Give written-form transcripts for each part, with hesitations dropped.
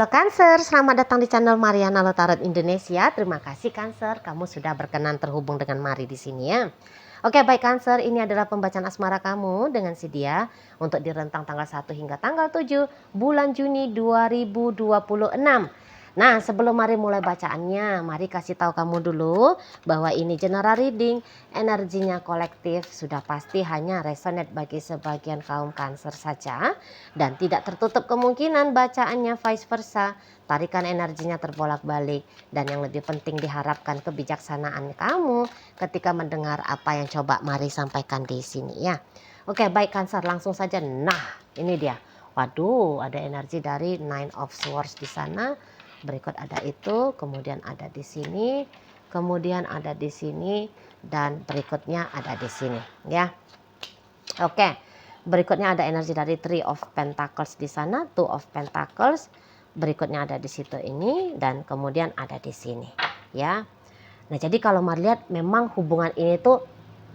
Halo Cancer, selamat datang di channel Mariana Tarot Indonesia. Terima kasih Cancer, kamu sudah berkenan terhubung dengan Mari di sini ya. Oke, baik Cancer, ini adalah pembacaan asmara kamu dengan si dia untuk di rentang tanggal 1 hingga tanggal 7 bulan Juni 2026. Nah, sebelum Mari mulai bacaannya, Mari kasih tahu kamu dulu bahwa ini general reading, energinya kolektif, sudah pasti hanya resonate bagi sebagian kaum Cancer saja dan tidak tertutup kemungkinan bacaannya vice versa. Tarikan energinya terbolak-balik dan yang lebih penting diharapkan kebijaksanaan kamu ketika mendengar apa yang coba Mari sampaikan di sini ya. Oke, baik Cancer, langsung saja. Nah, ini dia. Waduh, ada energi dari Nine of Swords di sana. Berikut ada itu, kemudian ada di sini, kemudian ada di sini, dan berikutnya ada di sini ya. Oke, berikutnya ada energi dari Three of Pentacles di sana, Two of Pentacles, berikutnya ada di situ ini, dan kemudian ada di sini ya. Nah, jadi kalau Mari lihat memang hubungan ini tuh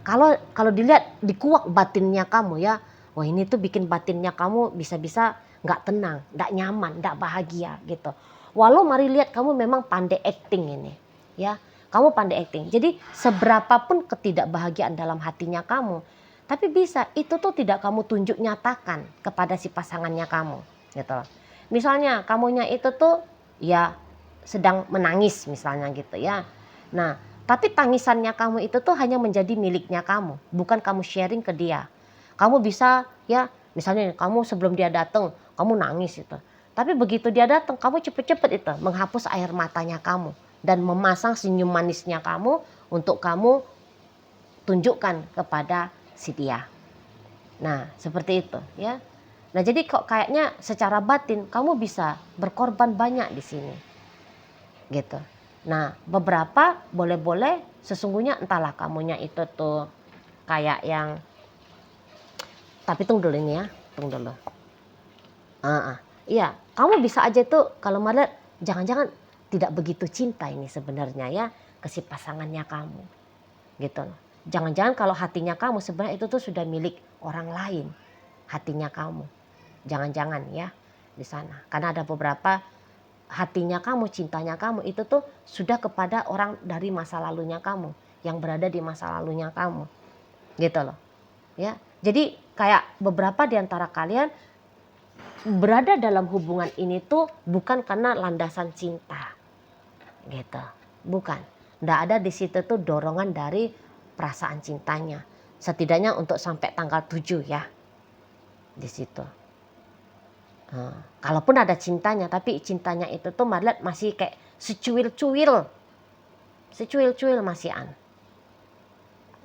kalau dilihat dikuak batinnya kamu ya, wah ini tuh bikin batinnya kamu bisa-bisa nggak tenang, nggak nyaman, nggak bahagia gitu. Walau Mari lihat kamu memang pandai acting ini ya, kamu pandai acting. Jadi seberapapun ketidakbahagiaan dalam hatinya kamu, tapi bisa itu tuh tidak kamu tunjuk nyatakan kepada si pasangannya kamu gitu. Misalnya kamunya itu tuh ya sedang menangis misalnya gitu ya. Nah, tapi tangisannya kamu itu tuh hanya menjadi miliknya kamu, bukan kamu sharing ke dia. Kamu bisa ya, misalnya kamu sebelum dia datang, kamu nangis itu. Tapi begitu dia datang, kamu cepet-cepet itu menghapus air matanya kamu dan memasang senyum manisnya kamu untuk kamu tunjukkan kepada si dia. Nah, seperti itu ya. Nah, jadi kok kayaknya secara batin kamu bisa berkorban banyak di sini. Gitu. Nah, beberapa boleh-boleh sesungguhnya entahlah kamunya itu tuh kayak yang, tapi tunggu dulu ini ya, tunggu dulu. Iya, kamu bisa aja tuh kalau malah jangan-jangan tidak begitu cinta ini sebenarnya ya ke si pasangannya kamu. Gitu loh. Jangan-jangan kalau hatinya kamu sebenarnya itu tuh sudah milik orang lain. Hatinya kamu. Jangan-jangan ya di sana. Karena ada beberapa hatinya kamu, cintanya kamu itu tuh sudah kepada orang dari masa lalunya kamu, yang berada di masa lalunya kamu. Gitu loh. Ya. Jadi kayak beberapa di antara kalian berada dalam hubungan ini tuh bukan karena landasan cinta. Gitu. Bukan. Nggak ada di situ tuh dorongan dari perasaan cintanya. Setidaknya untuk sampai tanggal 7 ya. Di situ. Kalaupun ada cintanya, tapi cintanya itu tuh Marlet masih kayak secuil-cuil masihan.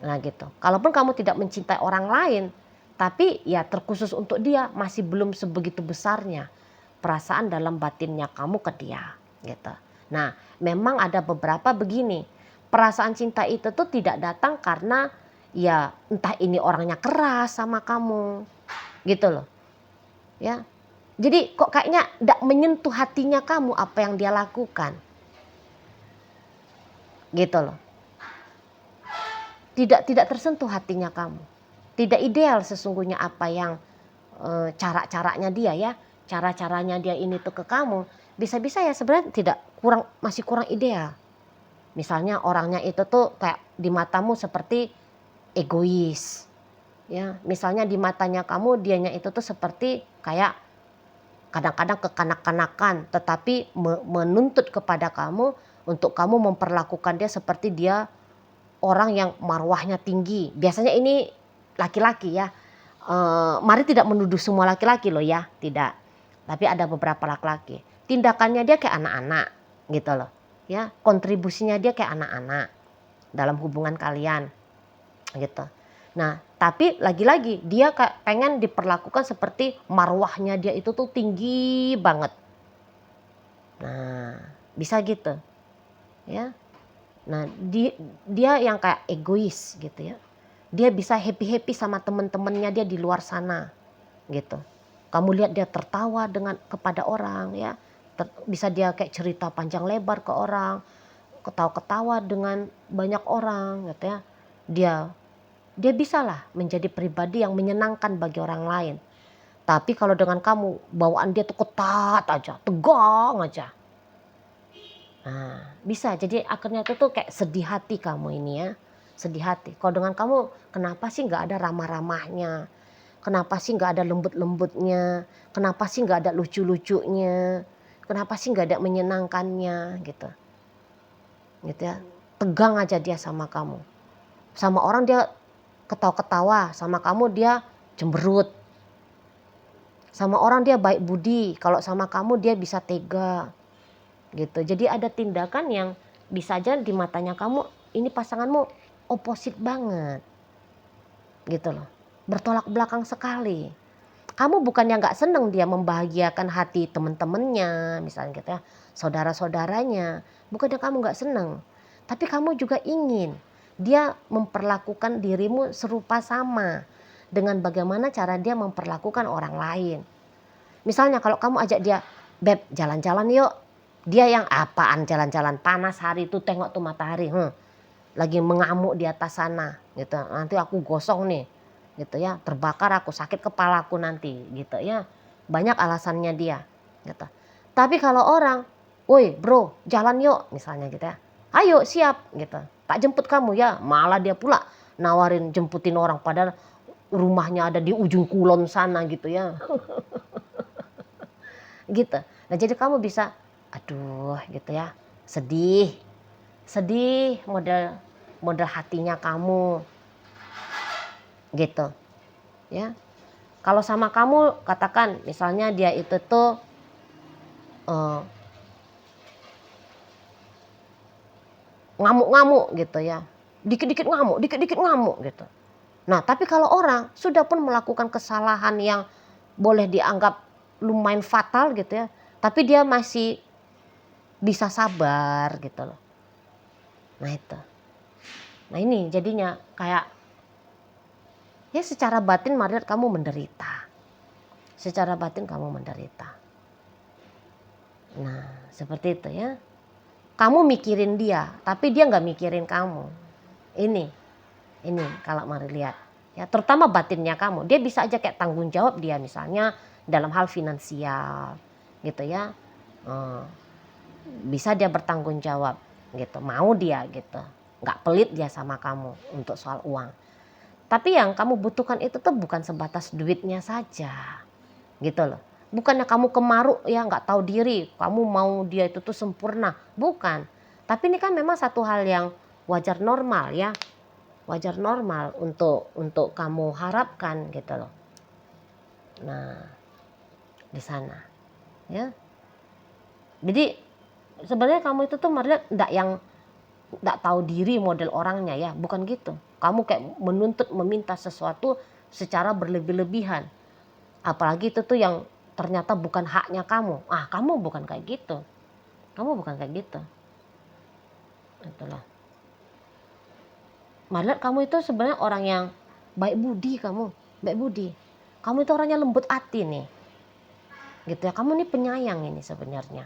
Nah gitu. Kalaupun kamu tidak mencintai orang lain, tapi ya terkhusus untuk dia masih belum sebegitu besarnya perasaan dalam batinnya kamu ke dia gitu. Nah, memang ada beberapa begini. Perasaan cinta itu tuh tidak datang karena ya entah ini orangnya keras sama kamu. Gitu loh. Ya. Jadi kok kayaknya tidak menyentuh hatinya kamu apa yang dia lakukan. Gitu loh. Tidak tersentuh hatinya kamu. Tidak ideal sesungguhnya apa yang cara-caranya dia ya. Cara-caranya dia ini tuh ke kamu. Bisa-bisa ya sebenarnya masih kurang ideal. Misalnya orangnya itu tuh kayak di matamu seperti egois. Ya, misalnya di matanya kamu dianya itu tuh seperti kayak kadang-kadang kekanak-kanakan, tetapi menuntut kepada kamu untuk kamu memperlakukan dia seperti dia orang yang marwahnya tinggi. Biasanya ini laki-laki ya. Mari tidak menuduh semua laki-laki loh ya, tidak. Tapi ada beberapa laki-laki. Tindakannya dia kayak anak-anak gitu loh. Ya, kontribusinya dia kayak anak-anak dalam hubungan kalian gitu. Nah, tapi lagi-lagi dia kayak pengen diperlakukan seperti marwahnya dia itu tuh tinggi banget. Nah, bisa gitu. Ya. Nah, dia yang kayak egois gitu ya. Dia bisa happy-happy sama teman-temannya dia di luar sana gitu. Kamu lihat dia tertawa kepada orang ya. Bisa dia kayak cerita panjang lebar ke orang, ketawa-ketawa dengan banyak orang gitu ya. Dia bisalah menjadi pribadi yang menyenangkan bagi orang lain. Tapi kalau dengan kamu, bawaan dia tuh ketat aja, tegang aja. Nah, bisa jadi akhirnya tuh kayak sedih hati kamu ini ya, sedih hati. Kalau dengan kamu, kenapa sih nggak ada ramah-ramahnya? Kenapa sih nggak ada lembut-lembutnya? Kenapa sih nggak ada lucu-lucunya? Kenapa sih nggak ada menyenangkannya gitu, gitu ya. Tegang aja dia sama kamu. Sama orang dia ketawa-ketawa, sama kamu dia cemberut. Sama orang dia baik budi, kalau sama kamu dia bisa tega gitu. Jadi ada tindakan yang bisa aja di matanya kamu ini pasanganmu oposit banget gitu loh, bertolak belakang sekali. Kamu bukannya nggak seneng dia membahagiakan hati temen-temennya misalnya gitu ya, saudara-saudaranya, bukannya kamu nggak seneng, tapi kamu juga ingin dia memperlakukan dirimu serupa sama dengan bagaimana cara dia memperlakukan orang lain. Misalnya kalau kamu ajak dia, "Beb, jalan-jalan yuk." Dia yang, "Apaan jalan-jalan, panas hari itu, tengok tuh matahari, lagi mengamuk di atas sana gitu. Nanti aku gosong nih gitu ya, terbakar aku, sakit kepalaku nanti gitu ya." Banyak alasannya dia gitu. Tapi kalau orang, "Woi bro, jalan yuk," misalnya gitu ya. "Ayo siap," gitu. "Tak jemput kamu ya." Malah dia pula nawarin jemputin orang padahal rumahnya ada di ujung kulon sana gitu ya. Gitu. Nah jadi kamu bisa, aduh gitu ya, sedih, sedih model model hatinya kamu gitu ya. Kalau sama kamu katakan misalnya dia itu tuh eh, ngamuk-ngamuk gitu ya, dikit-dikit ngamuk gitu. Nah tapi kalau orang sudah pun melakukan kesalahan yang boleh dianggap lumayan fatal gitu ya, tapi dia masih bisa sabar gitu loh. Nah itu. Nah ini jadinya kayak ya secara batin Maria kamu menderita. Secara batin kamu menderita. Nah seperti itu ya. Kamu mikirin dia, tapi dia nggak mikirin kamu. Ini kalau Mari lihat. Ya, terutama batinnya kamu. Dia bisa aja kayak tanggung jawab dia misalnya dalam hal finansial gitu ya. Eh, Bisa dia bertanggung jawab gitu. Mau dia gitu. Nggak pelit dia sama kamu untuk soal uang. Tapi yang kamu butuhkan itu tuh bukan sebatas duitnya saja. Gitu loh. Bukannya kamu kemaruk ya nggak tahu diri, kamu mau dia itu tuh sempurna, bukan. Tapi ini kan memang satu hal yang wajar normal ya, wajar normal untuk kamu harapkan gitu loh. Nah di sana ya. Jadi sebenarnya kamu itu tuh melihat nggak yang nggak tahu diri model orangnya ya, bukan gitu. Kamu kayak menuntut meminta sesuatu secara berlebih-lebihan. Apalagi itu tuh yang ternyata bukan haknya kamu. Kamu bukan kayak gitu. Kamu bukan kayak gitu. Itulah. Malah kamu itu sebenarnya orang yang baik budi kamu. Baik budi. Kamu itu orangnya lembut hati nih. Gitu ya. Kamu nih penyayang ini sebenarnya.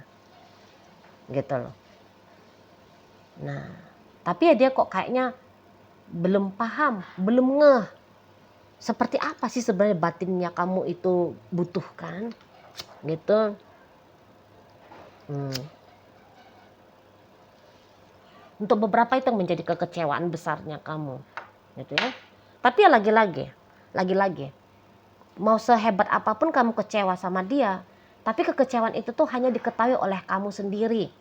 Gitu loh. Nah, tapi ya dia kok kayaknya belum paham, belum ngeh. Seperti apa sih sebenarnya batinnya kamu itu butuhkan. Gitu. Untuk beberapa itu yang menjadi kekecewaan besarnya kamu gitu ya. Tapi ya lagi-lagi mau sehebat apapun kamu kecewa sama dia, tapi kekecewaan itu tuh hanya diketahui oleh kamu sendiri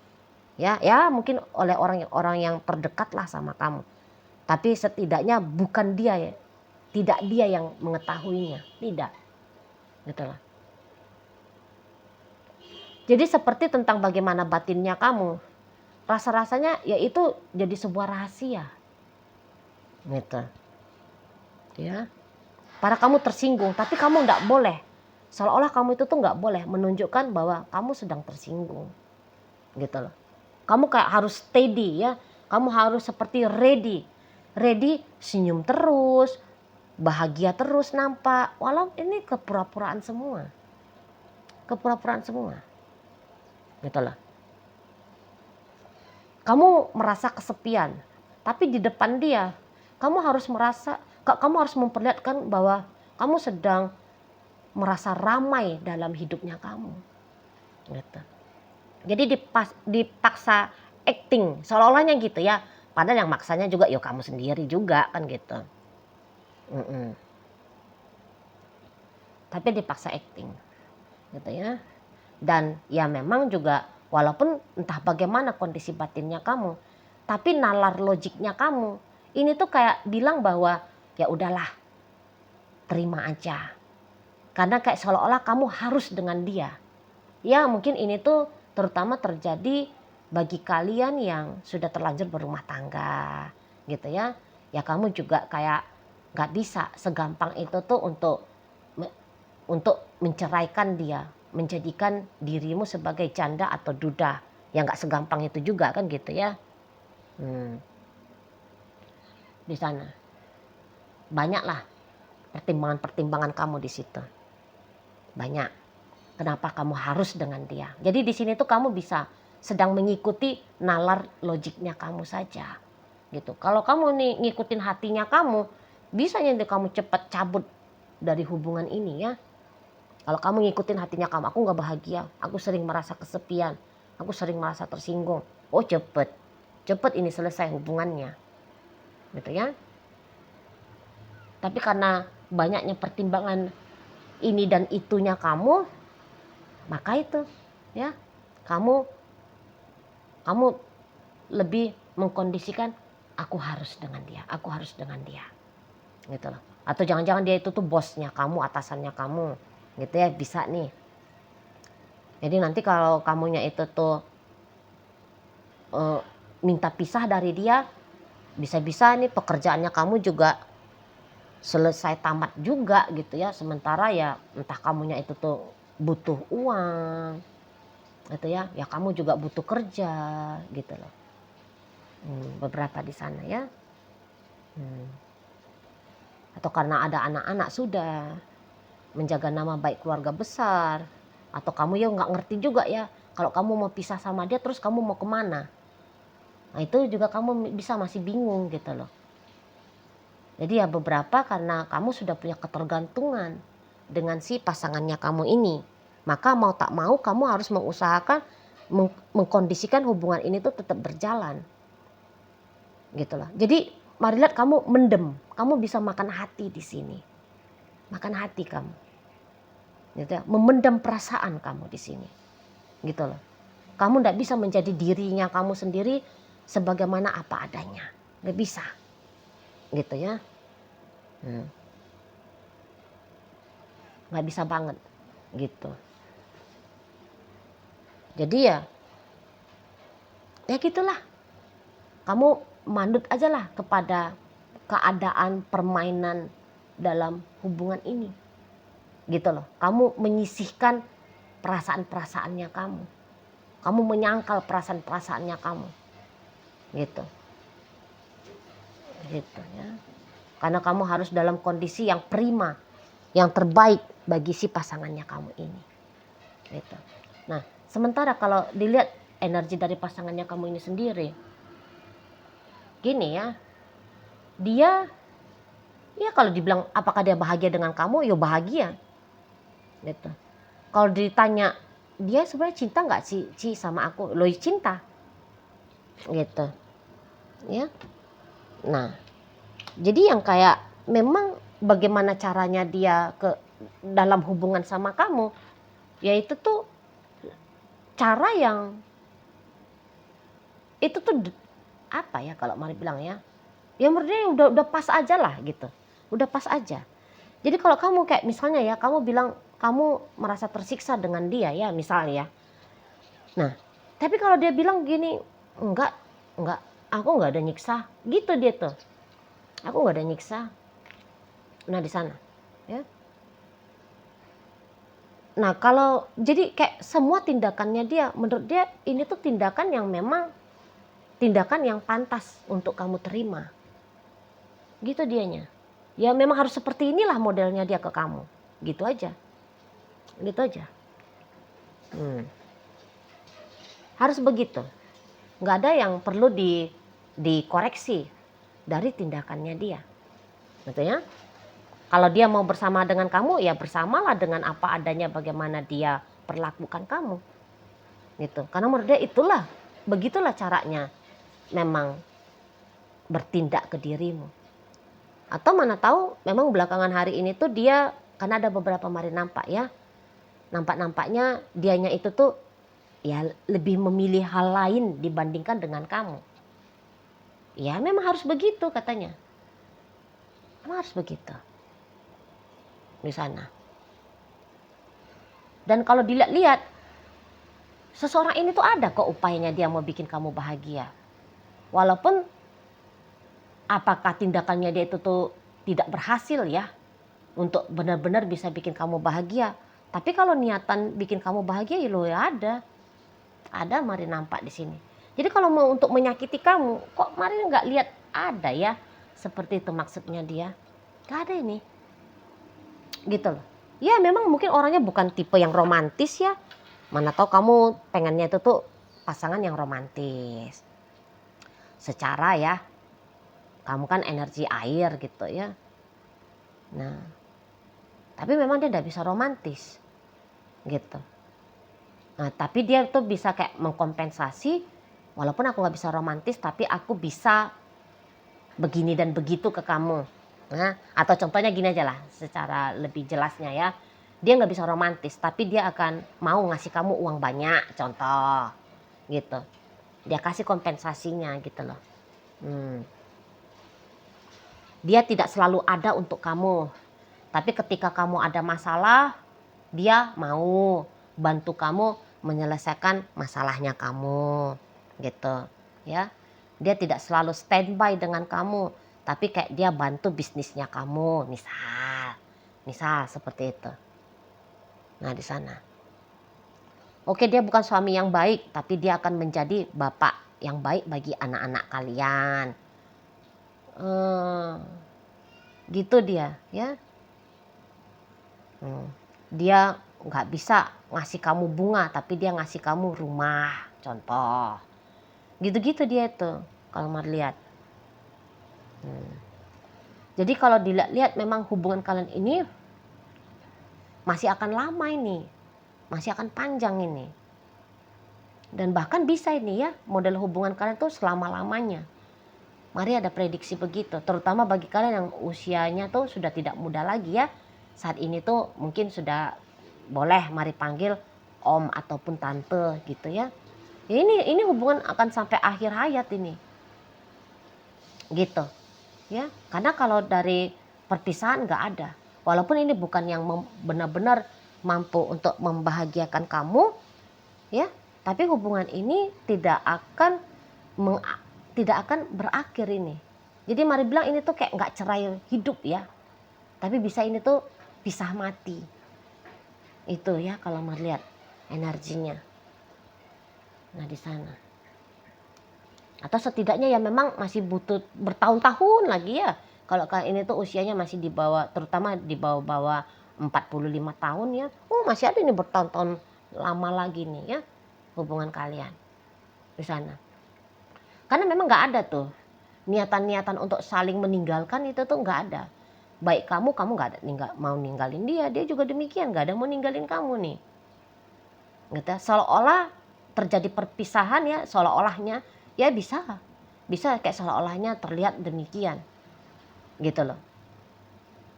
ya, mungkin oleh orang-orang yang terdekat lah sama kamu, tapi setidaknya bukan dia ya, tidak dia yang mengetahuinya, tidak gitu lah. Jadi seperti tentang bagaimana batinnya kamu, rasa-rasanya ya itu jadi sebuah rahasia gitu ya. Para kamu tersinggung, tapi kamu nggak boleh, seolah-olah kamu itu tuh nggak boleh menunjukkan bahwa kamu sedang tersinggung gitu loh. Kamu kayak harus steady ya, kamu harus seperti ready senyum terus, bahagia terus nampak, walau ini kepura-puraan semua gitu loh. Kamu merasa kesepian, tapi di depan dia kamu harus memperlihatkan bahwa kamu sedang merasa ramai dalam hidupnya kamu. Gitu. Jadi dipaksa acting seolah-olahnya gitu ya. Padahal yang maksanya juga ya kamu sendiri juga kan gitu. Tapi dipaksa acting gitu ya. Dan ya memang juga walaupun entah bagaimana kondisi batinnya kamu, tapi nalar logiknya kamu ini tuh kayak bilang bahwa ya udahlah, terima aja. Karena kayak seolah-olah kamu harus dengan dia. Ya mungkin ini tuh terutama terjadi bagi kalian yang sudah terlanjur berumah tangga gitu ya. Ya kamu juga kayak gak bisa segampang itu tuh untuk menceraikan dia, menjadikan dirimu sebagai janda atau duda. Ya gak segampang itu juga kan gitu ya. Di sana banyaklah pertimbangan-pertimbangan kamu di situ. Banyak. Kenapa kamu harus dengan dia? Jadi di sini tuh kamu bisa sedang mengikuti nalar logiknya kamu saja. Gitu. Kalau kamu nih ngikutin hatinya kamu, bisanya kamu cepat cabut dari hubungan ini ya. Kalau kamu ngikutin hatinya kamu, aku gak bahagia, aku sering merasa kesepian, aku sering merasa tersinggung. Oh cepet ini selesai hubungannya. Gitu ya. Tapi karena banyaknya pertimbangan ini dan itunya kamu, maka itu ya kamu lebih mengkondisikan aku harus dengan dia, aku harus dengan dia. Gitu loh. Atau jangan-jangan dia itu tuh bosnya kamu, atasannya kamu. Gitu ya, bisa nih. Jadi nanti kalau kamunya itu tuh minta pisah dari dia, bisa-bisa nih pekerjaannya kamu juga selesai tamat juga gitu ya. Sementara ya entah kamunya itu tuh butuh uang gitu ya kamu juga butuh kerja gitu loh. Beberapa di sana ya. Atau karena ada anak-anak sudah menjaga nama baik keluarga besar, atau kamu ya nggak ngerti juga ya kalau kamu mau pisah sama dia terus kamu mau kemana. Nah itu juga kamu bisa masih bingung gitu loh. Jadi ya beberapa karena kamu sudah punya ketergantungan dengan si pasangannya kamu ini, maka mau tak mau kamu harus mengusahakan mengkondisikan hubungan ini tuh tetap berjalan gitu loh. Jadi mari lihat kamu mendem, kamu bisa makan hati di sini, makan hati kamu, gitu ya, memendam perasaan kamu di sini, gitu loh. Kamu tidak bisa menjadi dirinya kamu sendiri sebagaimana apa adanya, nggak bisa, gitu ya, nggak bisa banget, gitu. Jadi ya gitulah. Kamu mandut aja lah kepada keadaan permainan dalam hubungan ini. Gitu loh. Kamu menyisihkan perasaan-perasaannya kamu. Kamu menyangkal perasaan-perasaannya kamu. Gitu. Gitu ya. Karena kamu harus dalam kondisi yang prima, yang terbaik bagi si pasangannya kamu ini. Gitu. Nah, sementara kalau dilihat energi dari pasangannya kamu ini sendiri, gini ya, dia ya kalau dibilang apakah dia bahagia dengan kamu, ya bahagia. Gitu. Kalau ditanya dia sebenarnya cinta nggak sih sama aku, lo cinta, gitu, ya. Nah, jadi yang kayak memang bagaimana caranya dia ke dalam hubungan sama kamu, yaitu tuh cara yang itu tuh apa ya kalau mari bilang ya menurut dia udah pas aja lah gitu, udah pas aja. Jadi kalau kamu kayak misalnya ya kamu bilang kamu merasa tersiksa dengan dia ya misalnya ya, nah tapi kalau dia bilang gini, enggak aku nggak ada nyiksa gitu dia tuh, aku nggak ada nyiksa. Nah di sana ya. Nah kalau jadi kayak semua tindakannya dia menurut dia ini tuh tindakan yang memang tindakan yang pantas untuk kamu terima. Gitu dianya. Ya memang harus seperti inilah modelnya dia ke kamu. Gitu aja. Gitu aja. Harus begitu. Nggak ada yang perlu dikoreksi dari tindakannya dia. Gitu ya. Kalau dia mau bersama dengan kamu, ya bersamalah dengan apa adanya bagaimana dia perlakukan kamu. Gitu. Karena menurut dia begitulah caranya memang bertindak ke dirimu. Atau mana tahu memang belakangan hari ini tuh dia, karena ada beberapa Mari nampak ya. Nampaknya dianya itu tuh ya lebih memilih hal lain dibandingkan dengan kamu. Ya memang harus begitu katanya. Memang harus begitu. Di sana. Dan kalau dilihat-lihat, seseorang ini tuh ada kok upayanya dia mau bikin kamu bahagia. Walaupun apakah tindakannya dia itu tuh tidak berhasil ya untuk benar-benar bisa bikin kamu bahagia. Tapi kalau niatan bikin kamu bahagia ya ada. Ada Mari nampak di sini. Jadi kalau mau untuk menyakiti kamu, kok Mari nggak lihat ada ya. Seperti itu maksudnya dia. Gak ada ini. Gitu loh. Ya memang mungkin orangnya bukan tipe yang romantis ya. Mana tahu kamu pengennya itu tuh pasangan yang romantis. Secara ya, kamu kan energi air gitu ya. Nah, tapi memang dia tidak bisa romantis. Gitu. Nah, tapi dia tuh bisa kayak mengkompensasi, walaupun aku gak bisa romantis, tapi aku bisa begini dan begitu ke kamu. Nah, atau contohnya gini aja lah, secara lebih jelasnya ya. Dia gak bisa romantis, tapi dia akan mau ngasih kamu uang banyak, contoh. Gitu. Dia kasih kompensasinya gitu loh. Dia tidak selalu ada untuk kamu. Tapi ketika kamu ada masalah, dia mau bantu kamu menyelesaikan masalahnya kamu. Gitu, ya. Dia tidak selalu standby dengan kamu, tapi kayak dia bantu bisnisnya kamu, misal seperti itu. Nah, di sana. Oke, dia bukan suami yang baik, tapi dia akan menjadi bapak yang baik bagi anak-anak kalian. Gitu dia, ya. Dia nggak bisa ngasih kamu bunga, tapi dia ngasih kamu rumah, contoh. Gitu-gitu dia itu, kalau mau lihat. Jadi kalau dilihat memang hubungan kalian ini masih akan lama ini, masih akan panjang ini. Dan bahkan bisa ini ya, model hubungan kalian tuh selama-lamanya. Mari ada prediksi begitu, terutama bagi kalian yang usianya tuh sudah tidak muda lagi ya. Saat ini tuh mungkin sudah boleh Mari panggil om ataupun tante gitu ya. Ini hubungan akan sampai akhir hayat ini. Gitu. Ya, karena kalau dari perpisahan nggak ada. Walaupun ini bukan yang benar-benar mampu untuk membahagiakan kamu, ya, tapi hubungan ini tidak akan berakhir ini. Jadi Mari bilang ini tuh kayak nggak cerai hidup ya, tapi bisa ini tuh pisah mati. Itu ya kalau Mari lihat energinya. Nah di sana. Atau setidaknya ya memang masih butuh bertahun-tahun lagi ya. Kalau kayak ini tuh usianya masih di bawah, terutama di bawah 45 tahun ya. Masih ada ini bertahun-tahun lama lagi nih ya hubungan kalian di sana. Karena memang nggak ada tuh niatan-niatan untuk saling meninggalkan, itu tuh nggak ada. Baik kamu nggak ada mau ninggalin dia juga demikian, nggak ada mau ninggalin kamu nih. Gitu. Seolah-olah terjadi perpisahan ya, seolah-olahnya ya bisa kayak seolah-olahnya terlihat demikian gitu loh.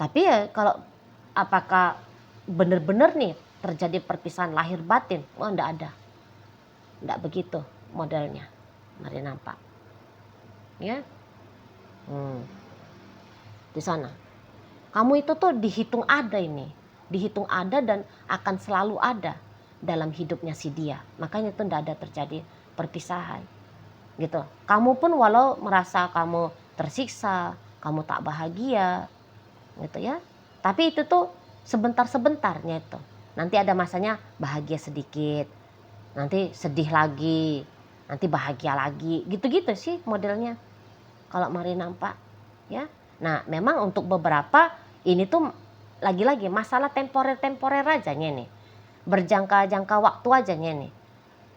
Tapi ya kalau apakah benar-benar nih terjadi perpisahan lahir batin, enggak begitu modelnya. Mari nampak ya. Di sana kamu itu tuh dihitung ada dan akan selalu ada dalam hidupnya si dia. Makanya tuh enggak ada terjadi perpisahan gitu. Kamu pun walau merasa kamu tersiksa, kamu tak bahagia gitu ya, tapi itu tuh sebentar-sebentarnya itu. Nanti ada masanya bahagia sedikit, nanti sedih lagi, nanti bahagia lagi, gitu-gitu sih modelnya kalau Mari nampak ya. Nah memang untuk beberapa ini tuh lagi-lagi masalah temporer ajanya nih, berjangka waktu ajanya nih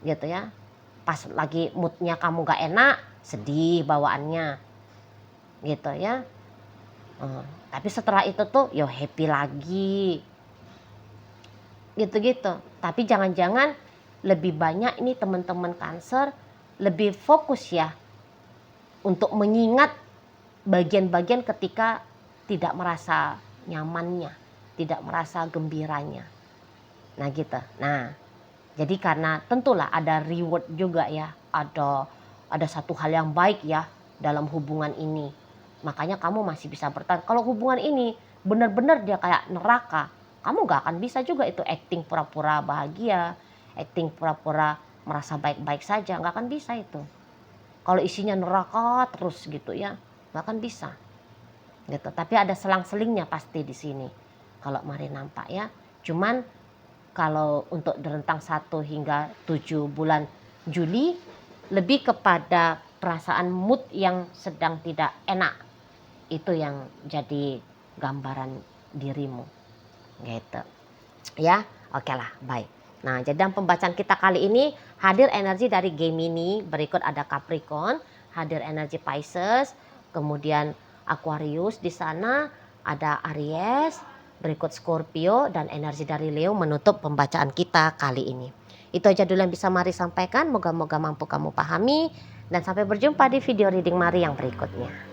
gitu ya. Pas lagi moodnya kamu gak enak, sedih bawaannya gitu ya. Tapi setelah itu tuh yo happy lagi gitu-gitu. Tapi jangan-jangan lebih banyak ini teman-teman Cancer lebih fokus ya untuk mengingat bagian-bagian ketika tidak merasa nyamannya, tidak merasa gembiranya. Nah gitu. Nah, jadi karena tentulah ada reward juga ya, ada satu hal yang baik ya dalam hubungan ini. Makanya kamu masih bisa bertahan. Kalau hubungan ini benar-benar dia kayak neraka, kamu gak akan bisa juga itu acting pura-pura bahagia, acting pura-pura merasa baik-baik saja, gak akan bisa itu. Kalau isinya neraka terus gitu ya, gak akan bisa. Gitu. Tapi ada selang-selingnya pasti di sini. Kalau Mari nampak ya. Cuman kalau untuk rentang 1 hingga 7 bulan Juli lebih kepada perasaan mood yang sedang tidak enak. Itu yang jadi gambaran dirimu. Gitu. Ya, oke lah, baik. Nah, jadi dalam pembacaan kita kali ini hadir energi dari Gemini, berikut ada Capricorn, hadir energi Pisces, kemudian Aquarius di sana, ada Aries, berikut Scorpio dan energi dari Leo menutup pembacaan kita kali ini. Itu aja dulu yang bisa Mari sampaikan, moga-moga mampu kamu pahami dan sampai berjumpa di video reading Mari yang berikutnya.